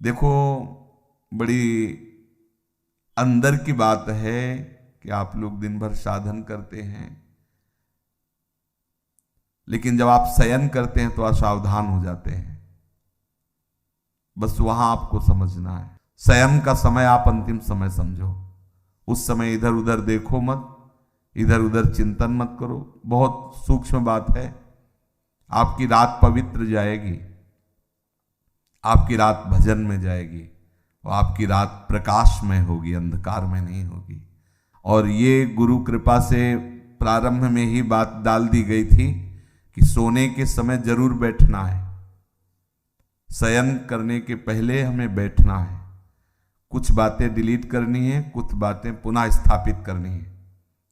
देखो, बड़ी अंदर की बात है कि आप लोग दिन भर साधन करते हैं, लेकिन जब आप शयन करते हैं तो असावधान हो जाते हैं। बस वहां आपको समझना है, शयन का समय आप अंतिम समय समझो। उस समय इधर उधर देखो मत, इधर उधर चिंतन मत करो। बहुत सूक्ष्म बात है। आपकी रात पवित्र जाएगी, आपकी रात भजन में जाएगी, और आपकी रात प्रकाश में होगी, अंधकार में नहीं होगी। और ये गुरु कृपा से प्रारंभ में ही बात डाल दी गई थी कि सोने के समय जरूर बैठना है, शयन करने के पहले हमें बैठना है। कुछ बातें डिलीट करनी है, कुछ बातें पुनः स्थापित करनी है।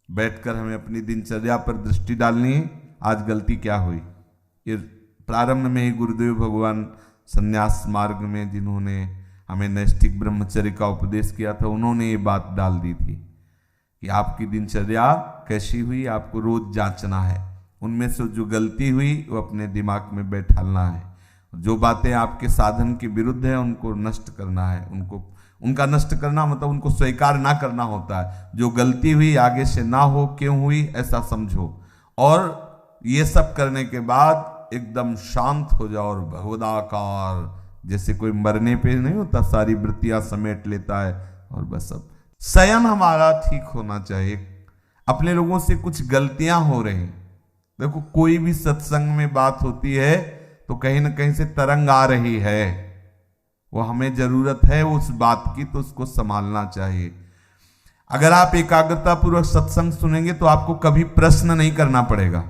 बैठकर हमें अपनी दिनचर्या पर दृष्टि डालनी है। आज गलती क्या हुई, ये प्रारंभ में ही गुरुदेव भगवान संन्यास मार्ग में जिन्होंने हमें नैष्ठिक ब्रह्मचर्य का उपदेश किया था, उन्होंने ये बात डाल दी थी कि आपकी दिनचर्या कैसी हुई, आपको रोज जांचना है। उनमें से जो गलती हुई वो अपने दिमाग में बैठालना है। जो बातें आपके साधन के विरुद्ध है उनको नष्ट करना है। उनका नष्ट करना मतलब उनको स्वीकार ना करना होता है। जो गलती हुई आगे से ना हो, क्यों हुई ऐसा समझो, और ये सब करने के बाद एकदम शांत हो जाओ और भगवदाकार, जैसे कोई मरने पे नहीं होता, सारी वृत्तियां समेट लेता है और बस सब। शयन हमारा ठीक होना चाहिए। अपने लोगों से कुछ गलतियां हो रही, देखो कोई भी सत्संग में बात होती है तो कहीं ना कहीं से तरंग आ रही है, वो हमें जरूरत है उस बात की, तो उसको संभालना चाहिए। अगर आप एकाग्रता पूर्वक सत्संग सुनेंगे तो आपको कभी प्रश्न नहीं करना पड़ेगा।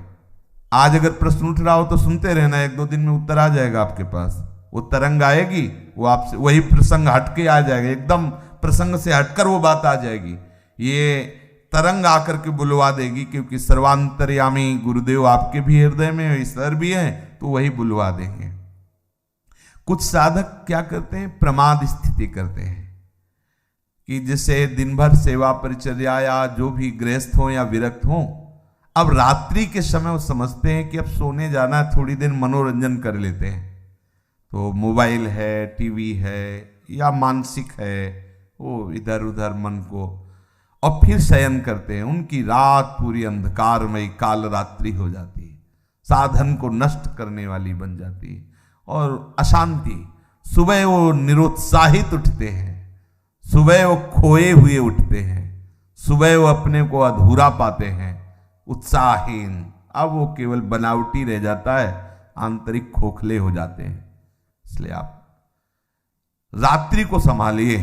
आज अगर प्रश्न उठ रहा हो तो सुनते रहना, 1-2 दिन में उत्तर आ जाएगा आपके पास। वो तरंग आएगी, वो आपसे वही प्रसंग हटके आ जाएगा, एकदम प्रसंग से हटकर वो बात आ जाएगी। ये तरंग आकर के बुलवा देगी, क्योंकि सर्वांतर्यामी गुरुदेव आपके भी हृदय में ईश्वर भी है, तो वही बुलवा देंगे। कुछ साधक क्या करते हैं, प्रमाद स्थिति करते हैं कि जैसे दिन भर सेवा परिचर्या या जो भी गृहस्थ हो या विरक्त हो, अब रात्रि के समय वो समझते हैं कि अब सोने जाना है, थोड़ी देर मनोरंजन कर लेते हैं। तो मोबाइल है, टीवी है या मानसिक है, वो इधर उधर मन को, और फिर शयन करते हैं। उनकी रात पूरी अंधकारमय काल रात्रि हो जाती है, साधन को नष्ट करने वाली बन जाती है और अशांति। सुबह वो निरुत्साहित उठते हैं, सुबह वो खोए हुए उठते हैं, सुबह वो अपने को अधूरा पाते हैं, उत्साहहीन। अब वो केवल बनावटी रह जाता है, आंतरिक खोखले हो जाते हैं। इसलिए आप रात्रि को संभालिए,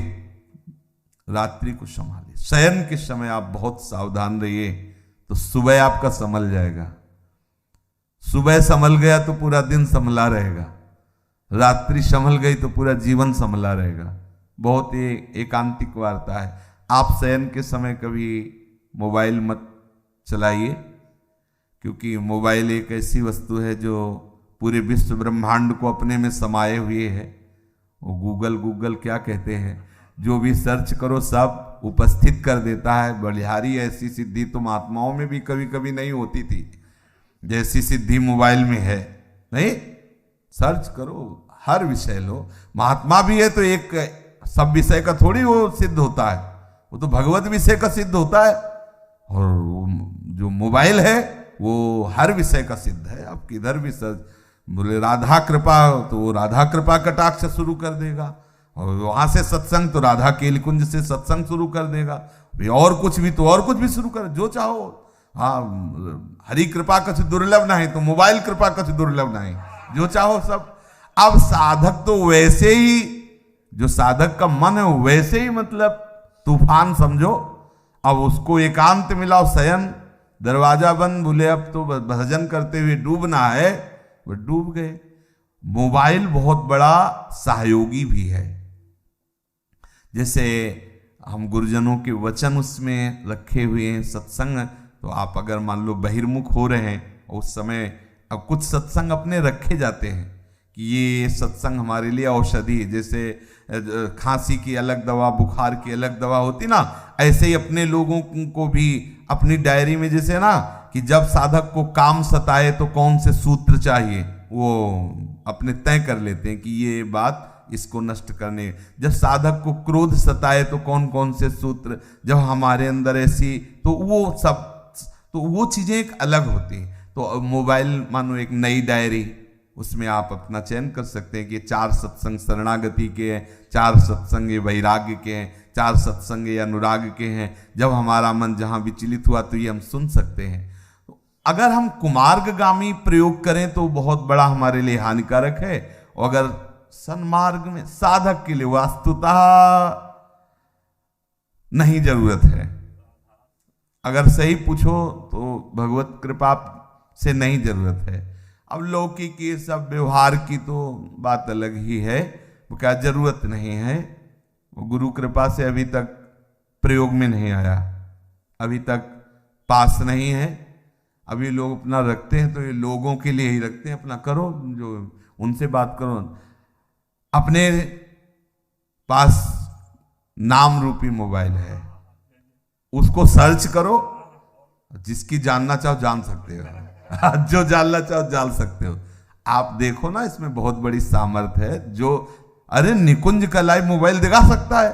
रात्रि को संभालिए। शयन के समय आप बहुत सावधान रहिए, तो सुबह आपका संभल जाएगा। सुबह संभल गया तो पूरा दिन संभला रहेगा, रात्रि संभल गई तो पूरा जीवन संभला रहेगा। बहुत ही एकांतिक वार्ता है। आप शयन के समय कभी मोबाइल मत चलाइए, क्योंकि मोबाइल एक ऐसी वस्तु है जो पूरे विश्व ब्रह्मांड को अपने में समाये हुए है। वो गूगल क्या कहते हैं, जो भी सर्च करो सब उपस्थित कर देता है। बलिहारी ऐसी सिद्धि तो महात्माओं में भी कभी कभी नहीं होती थी, जैसी सिद्धि मोबाइल में है। नहीं, सर्च करो, हर विषय लो। महात्मा भी है तो एक सब विषय का थोड़ी वो सिद्ध होता है, वो तो भगवत विषय का सिद्ध होता है। और जो मोबाइल है वो हर विषय का सिद्ध है। आप किधर भी सर्च, बोले राधा कृपा तो वो राधा कृपा कटाक्ष शुरू कर देगा, और वहां से सत्संग तो राधा केली कुंज से सत्संग शुरू कर देगा। और कुछ भी तो और कुछ भी शुरू कर, जो चाहो। हाँ, हरि कृपा कछ दुर्लभ नहीं तो मोबाइल कृपा कछ दुर्लभ नहीं, जो चाहो सब। अब साधक तो वैसे ही, जो साधक का मन है वैसे ही मतलब तूफान समझो। अब उसको एकांत मिला, शयन, दरवाजा बंद, बोले अब तो भजन करते हुए डूबना है, वो डूब गए। मोबाइल बहुत बड़ा सहयोगी भी है। जैसे हम गुरुजनों के वचन उसमें रखे हुए हैं, सत्संग, तो आप अगर मान लो बहिर्मुख हो रहे हैं उस समय, अब कुछ सत्संग अपने रखे जाते हैं कि ये सत्संग हमारे लिए औषधि है। जैसे खांसी की अलग दवा, बुखार की अलग दवा होती ना, ऐसे ही अपने लोगों को भी अपनी डायरी में, जैसे ना कि जब साधक को काम सताए तो कौन से सूत्र चाहिए, वो अपने तय कर लेते हैं कि ये बात इसको नष्ट करने। जब साधक को क्रोध सताए तो कौन कौन से सूत्र, जब हमारे अंदर ऐसी, तो वो सब, तो वो चीजें एक अलग होती हैं। तो मोबाइल मानो एक नई डायरी, उसमें आप अपना चयन कर सकते हैं कि 4 सत्संग शरणागति के हैं, 4 सत्संग वैराग्य के हैं, 4 सत्संग अनुराग के हैं। जब हमारा मन जहां विचलित हुआ तो ये हम सुन सकते हैं। अगर हम कुमार्गगामी प्रयोग करें तो बहुत बड़ा हमारे लिए हानिकारक है, और अगर सन्मार्ग में साधक के लिए वास्तुतः नहीं जरूरत है। अगर सही पूछो तो भगवत कृपा से नहीं जरूरत है। अब लौकिक ये सब व्यवहार की तो बात अलग ही है, वो क्या जरूरत नहीं है, वो गुरु कृपा से अभी तक प्रयोग में नहीं आया, अभी तक पास नहीं है। अभी लोग अपना रखते हैं तो ये लोगों के लिए ही रखते हैं, अपना करो, जो उनसे बात करो। अपने पास नाम रूपी मोबाइल है, उसको सर्च करो, जिसकी जानना चाहो जान सकते हो, जो जानना चाहो जान सकते हो। आप देखो ना, इसमें बहुत बड़ी सामर्थ्य है। जो अरे निकुंज का लाइव मोबाइल दिखा सकता है?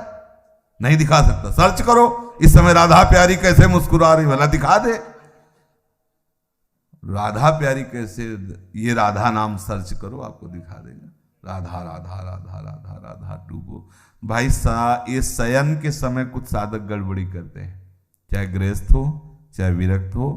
नहीं दिखा सकता। सर्च करो इस समय राधा प्यारी कैसे मुस्कुरा रही, भला दिखा दे। राधा प्यारी कैसे, ये राधा नाम सर्च करो, आपको दिखा देगा। राधा राधा राधा राधा राधा डूबो। भाई ये शयन के समय कुछ साधक गड़बड़ी करते हैं, चाहे गृहस्थ हो चाहे विरक्त हो।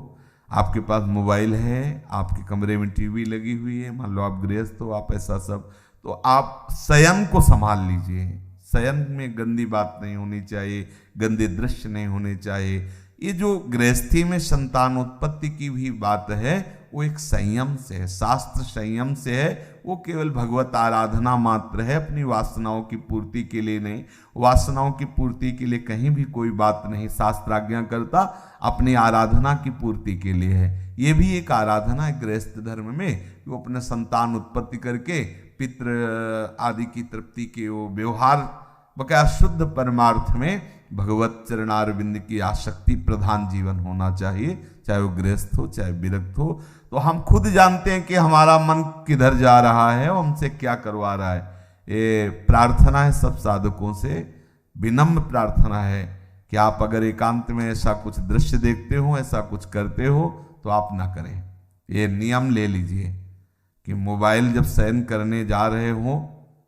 आपके पास मोबाइल है, आपके कमरे में टीवी लगी हुई है, मान लो आप गृहस्थ हो, आप ऐसा सब, तो आप शयन को संभाल लीजिए। शयन में गंदी बात नहीं होनी चाहिए, गंदे दृश्य नहीं होने चाहिए। ये जो गृहस्थी में संतानोत्पत्ति की भी बात है, वो एक संयम से है, शास्त्र संयम से है। वो केवल भगवत आराधना मात्र है, अपनी वासनाओं की पूर्ति के लिए नहीं। वासनाओं की पूर्ति के लिए कहीं भी कोई बात नहीं शास्त्र आज्ञा करता, अपनी आराधना की पूर्ति के लिए है। ये भी एक आराधना है गृहस्थ धर्म में, वो अपने संतान उत्पत्ति करके पितृ आदि की तृप्ति के वो व्यवहार बकाया शुद्ध परमार्थ में भगवत चरणारविंद की आसक्ति प्रधान जीवन होना चाहिए, चाहे वो गृहस्थ हो चाहे विरक्त हो। तो हम खुद जानते हैं कि हमारा मन किधर जा रहा है और हमसे क्या करवा रहा है। ये प्रार्थना है सब साधकों से, विनम्र प्रार्थना है कि आप अगर एकांत में ऐसा कुछ दृश्य देखते हो, ऐसा कुछ करते हो, तो आप ना करें। ये नियम ले लीजिए कि मोबाइल जब शयन करने जा रहे हो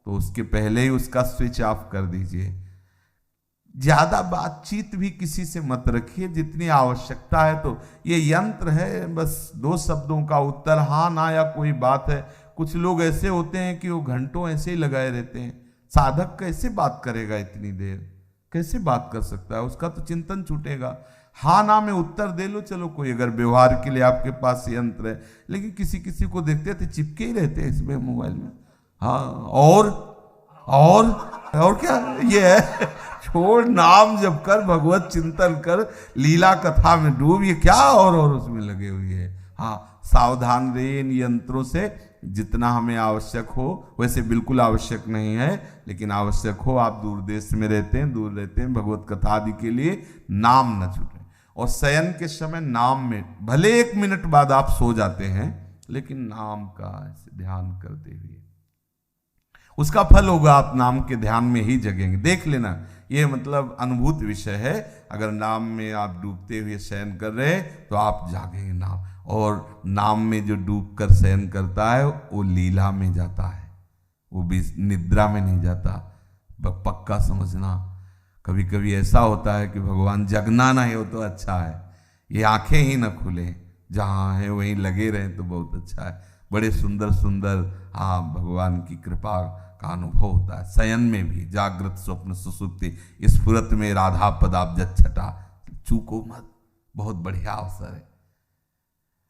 तो उसके पहले ही उसका स्विच ऑफ कर दीजिए। ज्यादा बातचीत भी किसी से मत रखिए, जितनी आवश्यकता है। तो ये यंत्र है, बस 2 शब्दों का उत्तर हाँ ना या कोई बात है। कुछ लोग ऐसे होते हैं कि वो घंटों ऐसे ही लगाए रहते हैं। साधक कैसे बात करेगा इतनी देर, कैसे बात कर सकता है? उसका तो चिंतन छूटेगा। हाँ ना में उत्तर दे लो, चलो कोई अगर व्यवहार के लिए आपके पास यंत्र है। लेकिन किसी किसी को देखते थे चिपके ही रहते हैं इसमें मोबाइल में। हाँ और क्या ये है, छोड़, नाम जप कर, भगवत चिंतन कर, लीला कथा में डूब, ये क्या और उसमें लगे हुए है। हाँ, सावधान रहिए इन यंत्रों से। जितना हमें आवश्यक हो, वैसे बिल्कुल आवश्यक नहीं है, लेकिन आवश्यक हो, आप दूर देश में रहते हैं, दूर रहते हैं, भगवत कथा आदि के लिए नाम न छूटे। और शयन के समय नाम में भले 1 मिनट बाद आप सो जाते हैं, लेकिन नाम का ध्यान करते हुए उसका फल होगा, आप नाम के ध्यान में ही जगेंगे। देख लेना, ये मतलब अनुभूत विषय है। अगर नाम में आप डूबते हुए शयन कर रहे हैं तो आप जागेंगे नाम। और नाम में जो डूब कर शयन करता है वो लीला में जाता है, वो भी निद्रा में नहीं जाता। पक्का समझना। कभी कभी ऐसा होता है कि भगवान जगना नहीं हो तो अच्छा है, ये आंखें ही न खुले, जहाँ है वहीं लगे रहें तो बहुत अच्छा है। बड़े सुंदर सुंदर भगवान की कृपा का अनुभव होता है शयन में भी। जागृत स्वप्न सुसुप्ति स्फुरत में राधा पदाब्ज छटा, चूको मत, बहुत बढ़िया अवसर है।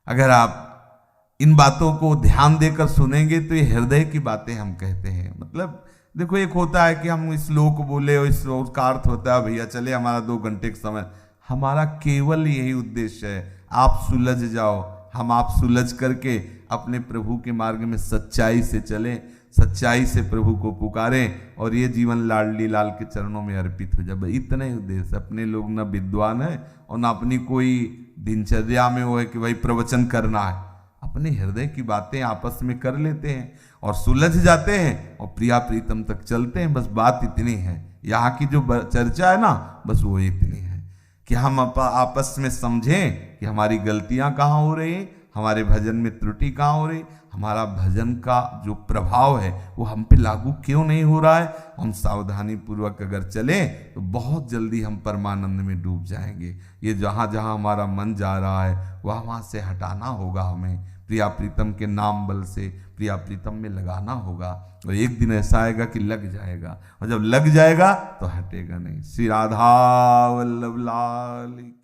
अगर आप इन बातों को ध्यान देकर सुनेंगे तो ये हृदय की बातें हम कहते हैं। मतलब देखो, एक होता है कि हम इस श्लोक बोले और इस श्लोक का अर्थ होता है भैया चले हमारा 2 घंटे का समय। हमारा केवल यही उद्देश्य है, आप सुलझ जाओ, हम आप सुलझ करके अपने प्रभु के मार्ग में सच्चाई से चलें, सच्चाई से प्रभु को पुकारें और ये जीवन लाडली लाल के चरणों में अर्पित हो जाए। इतना ही उद्देश्य। अपने लोग ना विद्वान है और ना अपनी कोई दिनचर्या में वो है कि भाई प्रवचन करना है। अपने हृदय की बातें आपस में कर लेते हैं और सुलझ जाते हैं और प्रिया प्रीतम तक चलते हैं। बस बात इतनी है, यहाँ की जो चर्चा है ना, बस वो इतनी है कि हम आपस में समझें कि हमारी गलतियां कहाँ हो रही, हमारे भजन में त्रुटि कहाँ हो रही, हमारा भजन का जो प्रभाव है वो हम पे लागू क्यों नहीं हो रहा है। हम सावधानी पूर्वक अगर चलें तो बहुत जल्दी हम परमानंद में डूब जाएंगे। ये जहाँ जहाँ हमारा मन जा रहा है वहाँ वहाँ से हटाना होगा, हमें प्रिया प्रीतम के नाम बल से प्रिया प्रीतम में लगाना होगा। और एक दिन ऐसा आएगा कि लग जाएगा, और जब लग जाएगा तो हटेगा नहीं। श्री राधा वल्लभ लाल।